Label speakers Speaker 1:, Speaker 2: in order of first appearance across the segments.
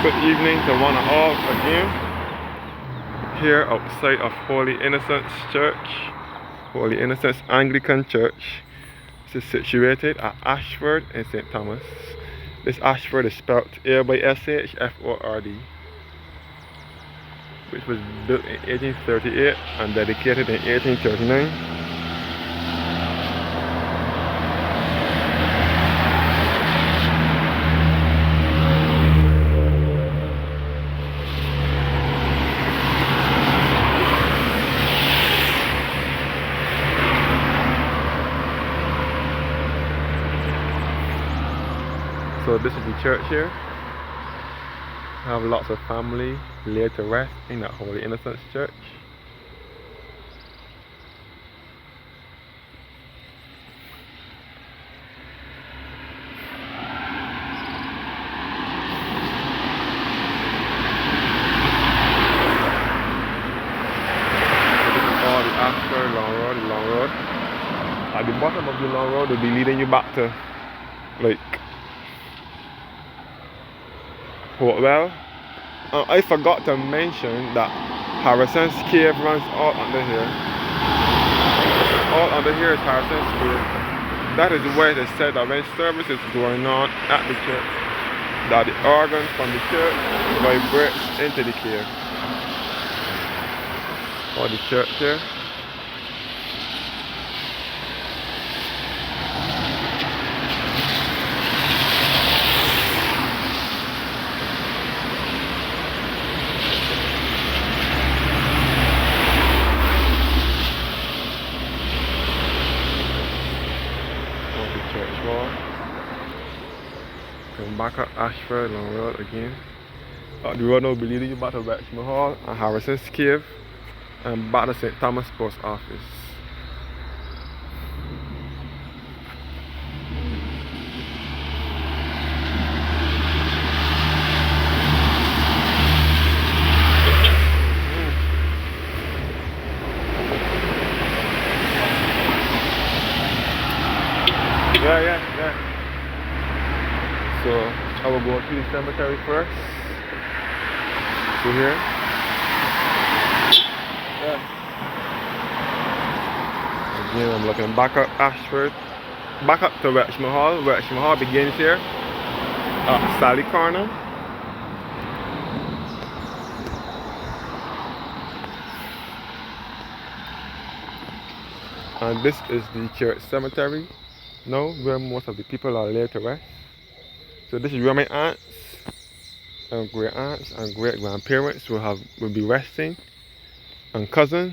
Speaker 1: Good evening to one and all again. Here outside of Holy Innocents Church, Holy Innocents Anglican Church. This is situated at Ayshford in St. Thomas. This Ayshford is spelled A-Y-S-H-F-O-R-D, which was built in 1838 and dedicated in 1839. So this is the church here. I have lots of family laid to rest in that Holy Innocents Church. So this is all the Ayshford long road. At the bottom of the long road will be leading you back to like Well, I forgot to mention that Harrison's Cave runs all under here. All under here is Harrison's Cave. That is where it is said that when service is going on at the church, that the organ from the church vibrates into the cave. Or the church here. Church wall. Come back up Ayshford Long Road again. The road will be leading you back to Wexman Hall and Harrison's Cave and back to St. Thomas Post Office. Yeah. So I will go to the cemetery first. So here. Again, I'm looking back up Ayshford. Back up to Wexman Hall. Wexman Hall begins here at Sally Corner. And this is the church cemetery. Now, where most of the people are laid to rest. So this is where my aunts and great aunts and great grandparents will be resting, and cousins.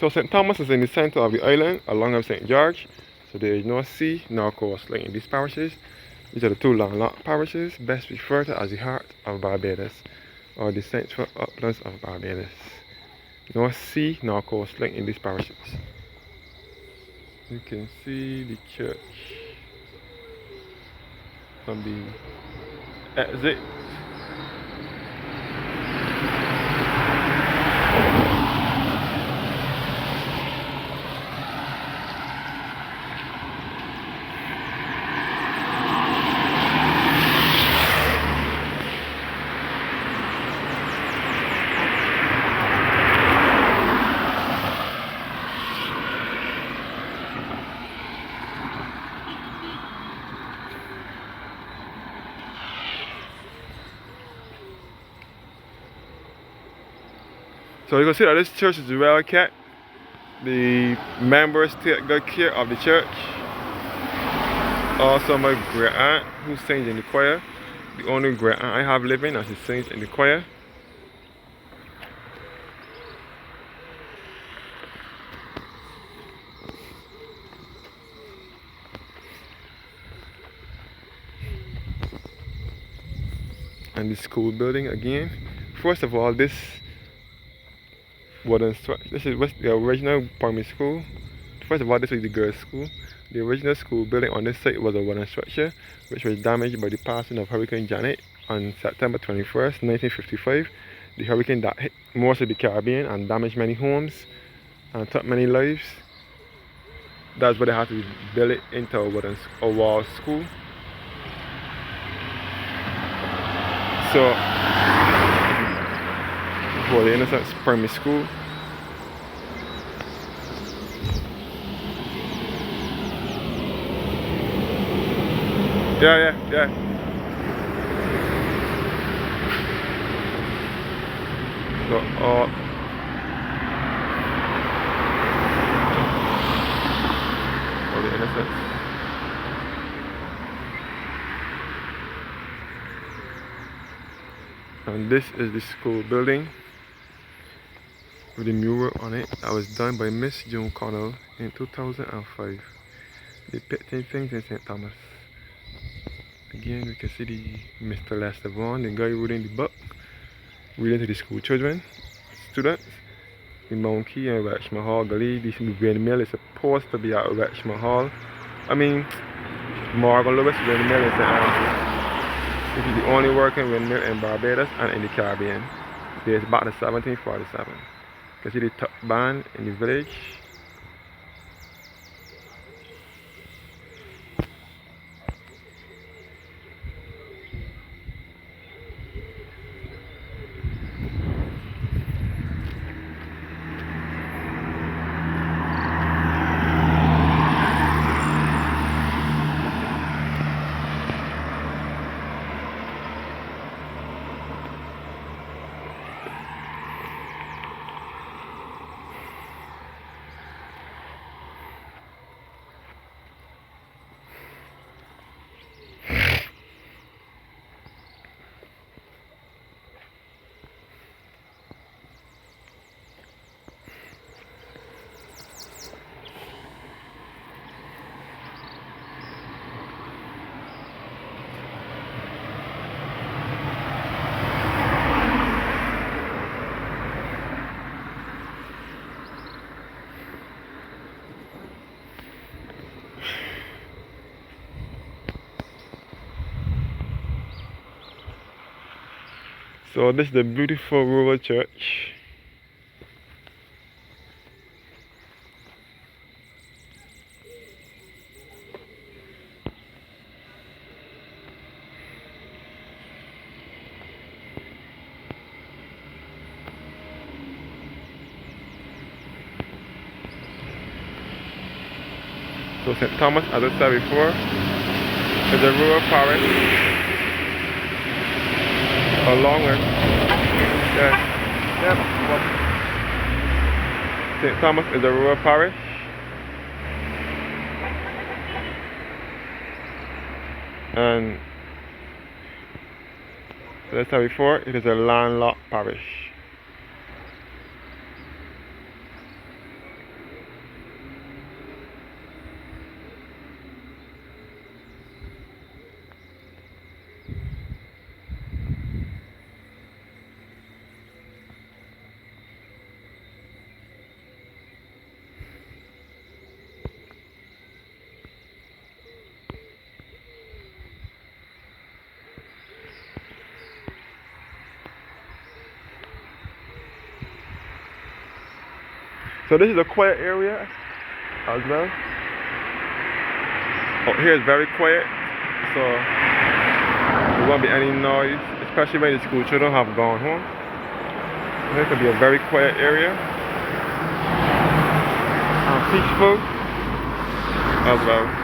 Speaker 1: So St. Thomas is in the center of the island along with St. George. So there is no sea nor coastline in these parishes. These are the two landlocked parishes, best referred to as the heart of Barbados, or the central uplands of Barbados. No sea nor coastline in these parishes. You can see the church from the exit. So you can see that this church is well kept. The members take good care of the church. Also my great aunt who sings in the choir. The only great aunt I have living and she sings in the choir. and the school building again. First of all, this this is the original primary school. First of all, this was the girls' school. The original school building on this site was a wooden structure which was damaged by the passing of Hurricane Janet on September 21st, 1955. The hurricane that hit most of the Caribbean and damaged many homes and took many lives. That's why they had to build it into a wall school. So, for the Innocence Primary School. Yeah. So, for the Innocence. And this is the school building with the mural on it that was done by Miss Joan Connell in 2005, depicting things in St. Thomas. Again, we can see the Mr. Lester Vaughan, the guy reading the book, reading to the school children, students. The monkey in Richmond Hall Gully. This windmill is supposed to be at Richmond Hall. I mean, Morgan Lewis windmill is St. Andrews. This is the only working windmill in Barbados and in the Caribbean. Dates back to 1747. You can see the top band in the village. So this is the beautiful rural church. So St. Thomas, as I said before, is a rural parish. Along with St. Thomas is a rural parish. And as I said before, it is a landlocked parish. So this is a quiet area as well. Oh, here is very quiet, so there won't be any noise, especially when the school children have gone home. Here could be a very quiet area and peaceful as well.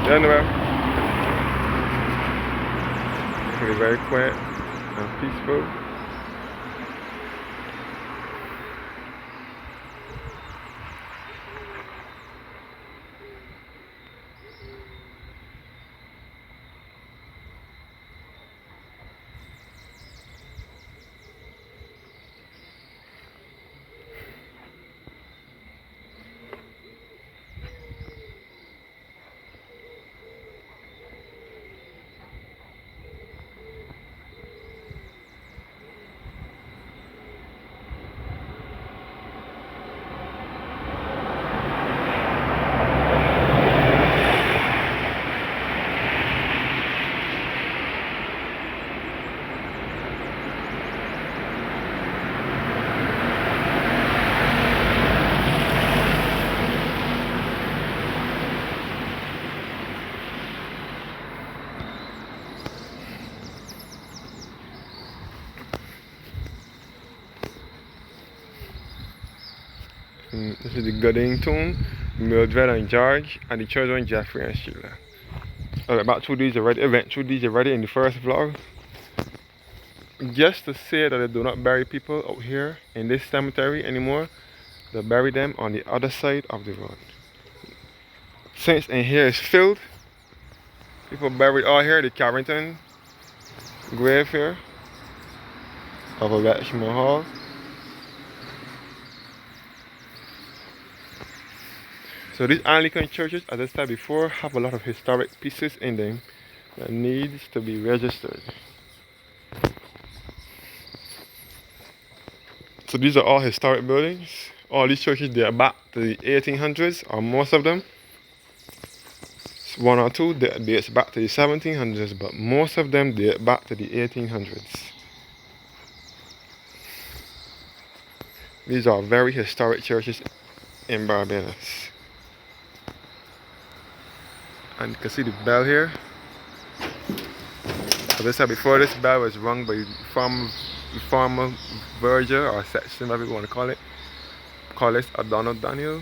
Speaker 1: Anyway, it can be very quiet and peaceful. This is the Gooding tomb, Mildred and George, and the children Jeffrey and Sheila. I went through these already in the first vlog. Just to say that they do not bury people out here in this cemetery anymore. They bury them on the other side of the road. Since in here is filled, people buried all here, the Carrington grave here of a Richmond Hall. So these Anglican churches, as I said before, have a lot of historic pieces in them that needs to be registered. So these are all historic buildings. All these churches, they are back to the 1800s, or most of them. One or two dates back to the 1700s, but most of them date back to the 1800s. These are very historic churches in Barbados. And you can see the bell here. As I said before, this bell was rung by the former verger or sexton, whatever you want to call it. Call this Donald Daniel,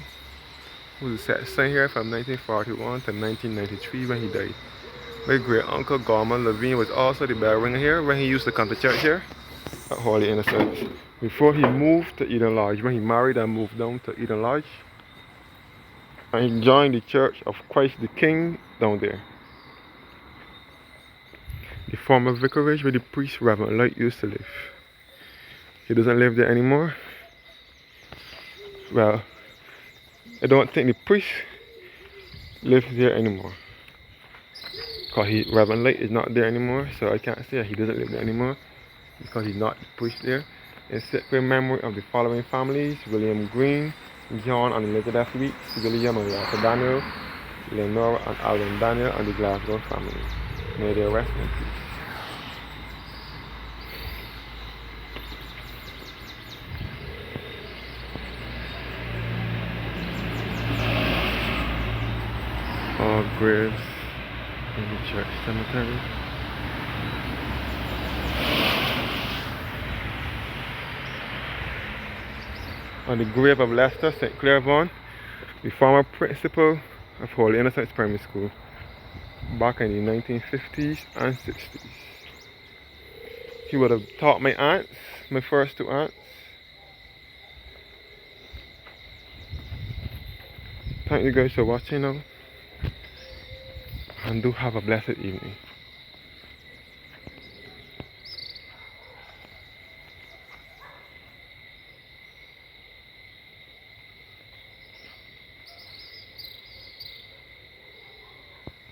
Speaker 1: who was a sexton here from 1941 to 1993 when he died. My great uncle Gorman Levine was also the bell ringer here when he used to come to church here at Holy Innocents. Before he moved to Eden Lodge, when he married and moved down to Eden Lodge, and he joined the Church of Christ the King down there. The former vicarage where the priest Reverend Light used to live. He doesn't live there anymore. Well, I don't think the priest lives there anymore. Because Reverend Light is not there anymore, so I can't say he doesn't live there anymore. Because he's not the priest there. In sacred memory of the following families: William Green, John and Elizabeth Weeks, William and Walter Daniel, Lenora and Alvin Daniel, and the Glasgow family. May they rest in peace. All graves in the church cemetery. On the grave of Lester St. Clairvaughn, the former principal of Holy Innocents Primary School, back in the 1950s and 60s. He would have taught my aunts, my first two aunts. Thank you guys for watching now, and do have a blessed evening.